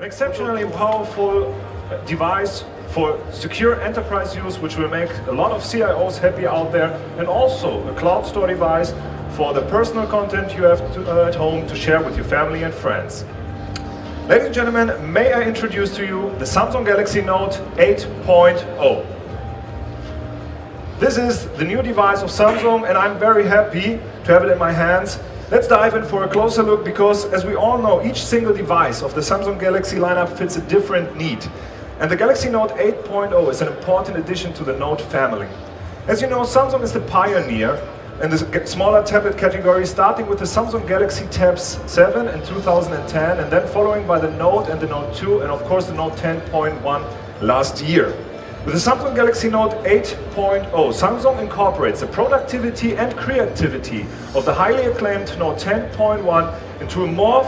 An exceptionally powerful device for secure enterprise use, which will make a lot of CIOs happy out there, and also a cloud store device for the personal content you have at home to share with your family and friends. Ladies and gentlemen, may I introduce to you the Samsung Galaxy Note 8.0. This is the new device of Samsung, and I'm very happy to have it in my hands. Let's dive in for a closer look, because as we all know, each single device of the Samsung Galaxy lineup fits a different need. And the Galaxy Note 8.0 is an important addition to the Note family. As you know, Samsung is the pioneer in the smaller tablet category, starting with the Samsung Galaxy Tabs 7 in 2010, and then following by the Note and the Note 2, and of course the Note 10.1 last year. With the Samsung Galaxy Note 8.0, Samsung incorporates the productivity and creativity of the highly acclaimed Note 10.1 into a more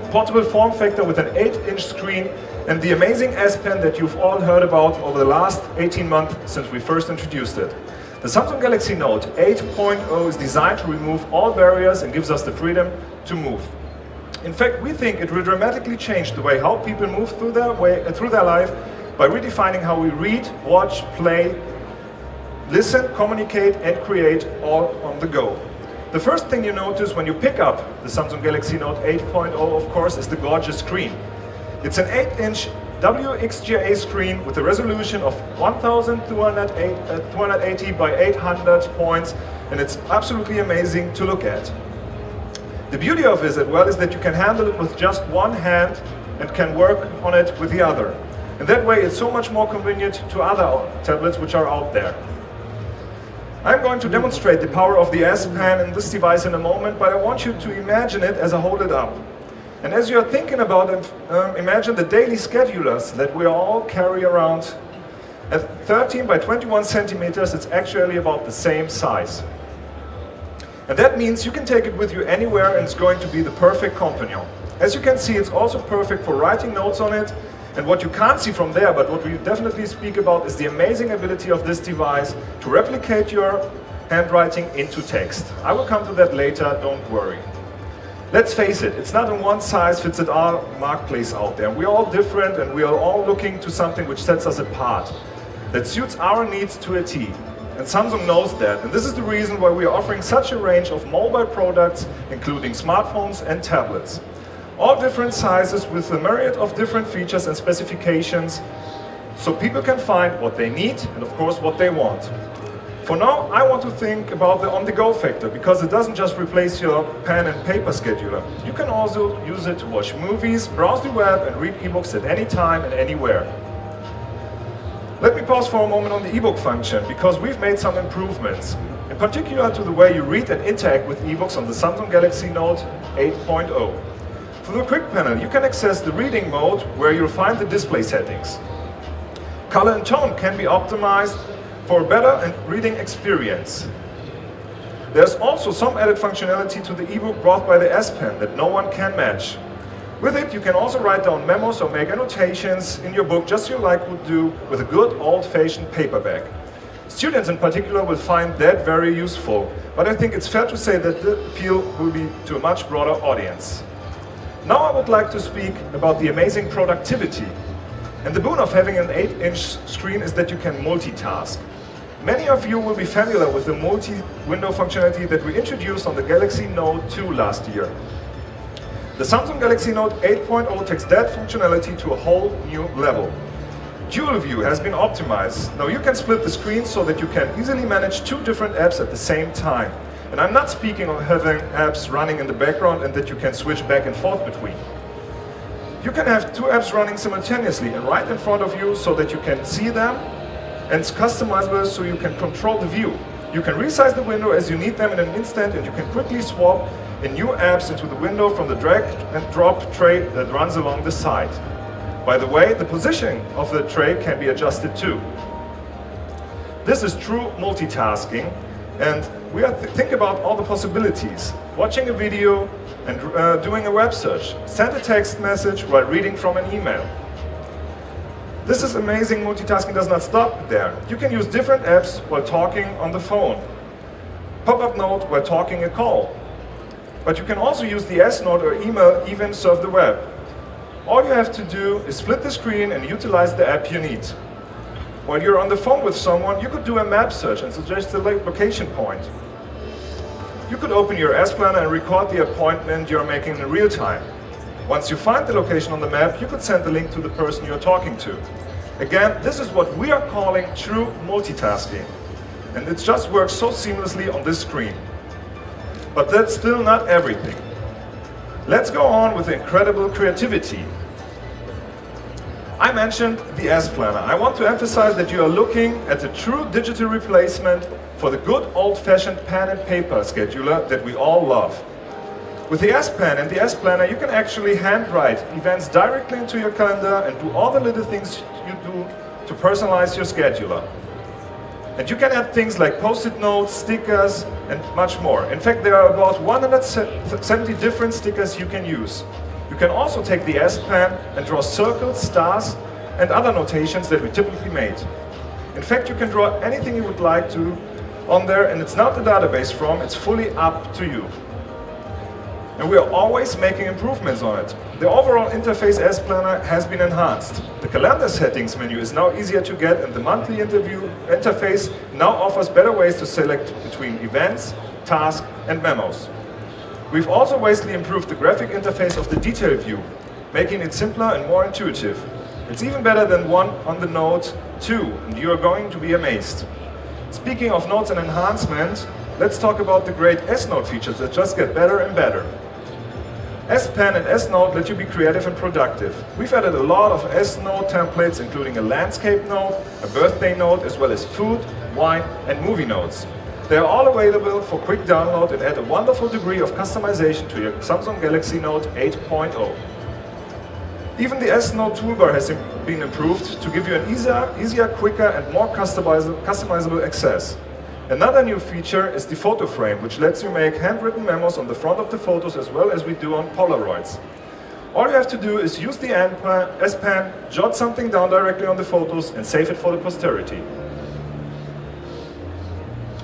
portable form factor with an 8-inch screen and the amazing S Pen that you've all heard about over the last 18 months since we first introduced it. The Samsung Galaxy Note 8.0 is designed to remove all barriers and gives us the freedom to move. In fact, we think it will dramatically change the way how people move through their life by redefining how we read, watch, play, listen, communicate, and create all on the go. The first thing you notice when you pick up the Samsung Galaxy Note 8.0, of course, is the gorgeous screen. It's an 8-inch WXGA screen with a resolution of 1280 by 800 points, and it's absolutely amazing to look at. The beauty of it as well is that you can handle it with just one hand and can work on it with the other. And that way it's so much more convenient to other tablets which are out there. I'm going to demonstrate the power of the S Pen in this device in a moment, but I want you to imagine it as I hold it up. And as you're thinking about it, imagine the daily schedulers that we all carry around. At 13 by 21 centimeters, it's actually about the same size. And that means you can take it with you anywhere, and it's going to be the perfect companion. As you can see, it's also perfect for writing notes on it. And what you can't see from there, but what we definitely speak about, is the amazing ability of this device to replicate your handwriting into text. I will come to that later, don't worry. Let's face it, it's not a one-size-fits-all marketplace out there. We're all different, and we are all looking to something which sets us apart, that suits our needs to a T. And Samsung knows that, and this is the reason why we are offering such a range of mobile products, including smartphones and tablets. All different sizes with a myriad of different features and specifications, so people can find what they need and of course what they want. For now, I want to think about the on-the-go factor, because it doesn't just replace your pen and paper scheduler. You can also use it to watch movies, browse the web, and read ebooks at any time and anywhere. Let me pause for a moment on the ebook function, because we've made some improvements, in particular to the way you read and interact with ebooks on the Samsung Galaxy Note 8.0. Through the quick panel, you can access the reading mode, where you'll find the display settings. Color and tone can be optimized for a better reading experience. There's also some added functionality to the ebook brought by the S Pen that no one can match. With it, you can also write down memos or make annotations in your book, just as you would do with a good old-fashioned paperback. Students in particular will find that very useful, but I think it's fair to say that the appeal will be to a much broader audience. Now I would like to speak about the amazing productivity. And the boon of having an 8-inch screen is that you can multitask. Many of you will be familiar with the multi-window functionality that we introduced on the Galaxy Note 2 last year. The Samsung Galaxy Note 8.0 takes that functionality to a whole new level. Dual View has been optimized. Now you can split the screen so that you can easily manage two different apps at the same time. And I'm not speaking of having apps running in the background and that you can switch back and forth between. You can have two apps running simultaneously and right in front of you, so that you can see them, and it's customizable so you can control the view. You can resize the window as you need them in an instant, and you can quickly swap in new apps into the window from the drag and drop tray that runs along the side. By the way, the positioning of the tray can be adjusted too. This is true multitasking. And we have to think about all the possibilities. Watching a video and doing a web search. Send a text message while reading from an email. This is amazing. Multitasking does not stop there. You can use different apps while talking on the phone. Pop-up note while talking a call. But you can also use the S Note or email, even surf the web. All you have to do is split the screen and utilize the app you need. While you're on the phone with someone, you could do a map search and suggest a location point. You could open your S Planner and record the appointment you're making in real time. Once you find the location on the map, you could send the link to the person you're talking to. Again, this is what we are calling true multitasking. And it just works so seamlessly on this screen. But that's still not everything. Let's go on with incredible creativity. I mentioned the S Planner. I want to emphasize that you are looking at a true digital replacement for the good old-fashioned pen and paper scheduler that we all love. With the S Pen and the S Planner, you can actually handwrite events directly into your calendar and do all the little things you do to personalize your scheduler. And you can add things like post-it notes, stickers, and much more. In fact, there are about 170 different stickers you can use. You can also take the S Pen and draw circles, stars, and other notations that we typically made. In fact, you can draw anything you would like to on there, and it's not the database from, it's fully up to you. And we are always making improvements on it. The overall interface S Planner has been enhanced. The calendar settings menu is now easier to get, and the monthly interface now offers better ways to select between events, tasks, and memos. We've also vastly improved the graphic interface of the detail view, making it simpler and more intuitive. It's even better than one on the Note 2, and you are going to be amazed. Speaking of notes and enhancement, let's talk about the great S-Note features that just get better and better. S-Pen and S-Note let you be creative and productive. We've added a lot of S-Note templates, including a landscape note, a birthday note, as well as food, wine, and movie notes. They are all available for quick download and add a wonderful degree of customization to your Samsung Galaxy Note 8.0. Even the S-Note toolbar has been improved to give you an easier, quicker, and more customizable access. Another new feature is the photo frame, which lets you make handwritten memos on the front of the photos as well as we do on Polaroids. All you have to do is use the S Pen, jot something down directly on the photos, and save it for the posterity.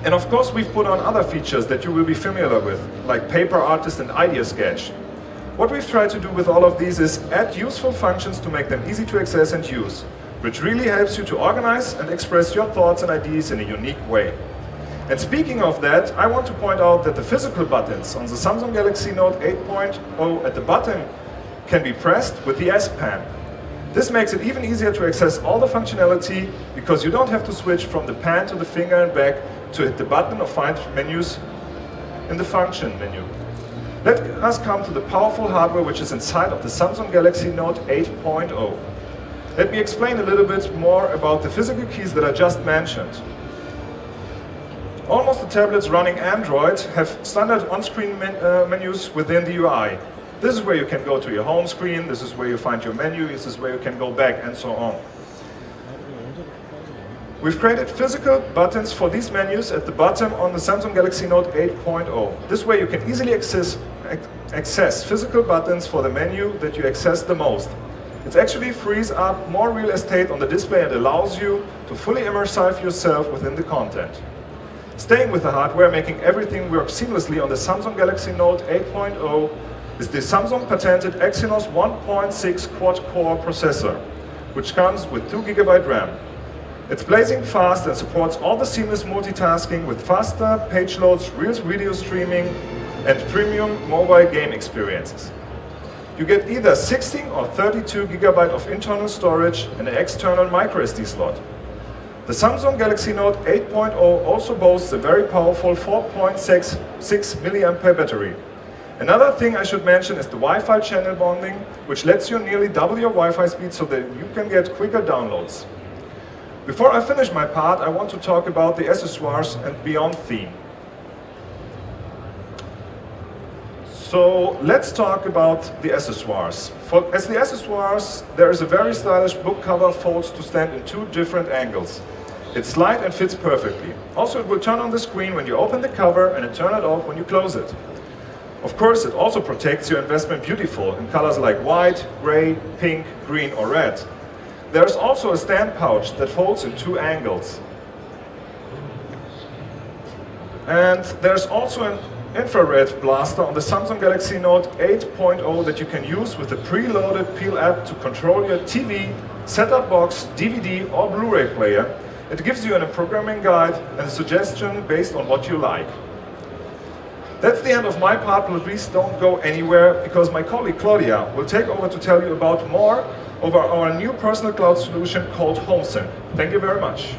And of course, we've put on other features that you will be familiar with, like Paper Artist and Idea Sketch. What we've tried to do with all of these is add useful functions to make them easy to access and use, which really helps you to organize and express your thoughts and ideas in a unique way. And speaking of that, I want to point out that the physical buttons on the Samsung Galaxy Note 8.0 at the bottom can be pressed with the S Pen. This makes it even easier to access all the functionality because you don't have to switch from the pen to the finger and back to hit the button or find menus in the function menu. Let us come to the powerful hardware which is inside of the Samsung Galaxy Note 8.0. Let me explain a little bit more about the physical keys that I just mentioned. Almost the tablets running Android have standard on-screen menus within the UI. This is where you can go to your home screen, this is where you find your menu, this is where you can go back, and so on. We've created physical buttons for these menus at the bottom on the Samsung Galaxy Note 8.0. This way you can easily access physical buttons for the menu that you access the most. It actually frees up more real estate on the display and allows you to fully immerse yourself within the content. Staying with the hardware, making everything work seamlessly on the Samsung Galaxy Note 8.0 is the Samsung patented Exynos 1.6 quad-core processor, which comes with 2 GB RAM. It's blazing fast and supports all the seamless multitasking with faster page loads, real video streaming, and premium mobile game experiences. You get either 16 or 32 GB of internal storage and an external microSD slot. The Samsung Galaxy Note 8.0 also boasts a very powerful 4.66 mAh battery. Another thing I should mention is the Wi-Fi channel bonding, which lets you nearly double your Wi-Fi speed so that you can get quicker downloads. Before I finish my part, I want to talk about the accessoires and beyond theme. So let's talk about the accessoires. As the accessoires, there is a very stylish book cover folds to stand in 2 different angles. It's light and fits perfectly. Also, it will turn on the screen when you open the cover and it turn it off when you close it. Of course, it also protects your investment beautiful in colors like white, gray, pink, green or red. There's also a stand pouch that folds in 2 angles. And there's also an infrared blaster on the Samsung Galaxy Note 8.0 that you can use with the preloaded Peel app to control your TV, set-top box, DVD or Blu-ray player. It gives you a programming guide and a suggestion based on what you like. That's the end of my part, but please don't go anywhere because my colleague Claudia will take over to tell you about more over our new personal cloud solution called HomeSyn. Thank you very much.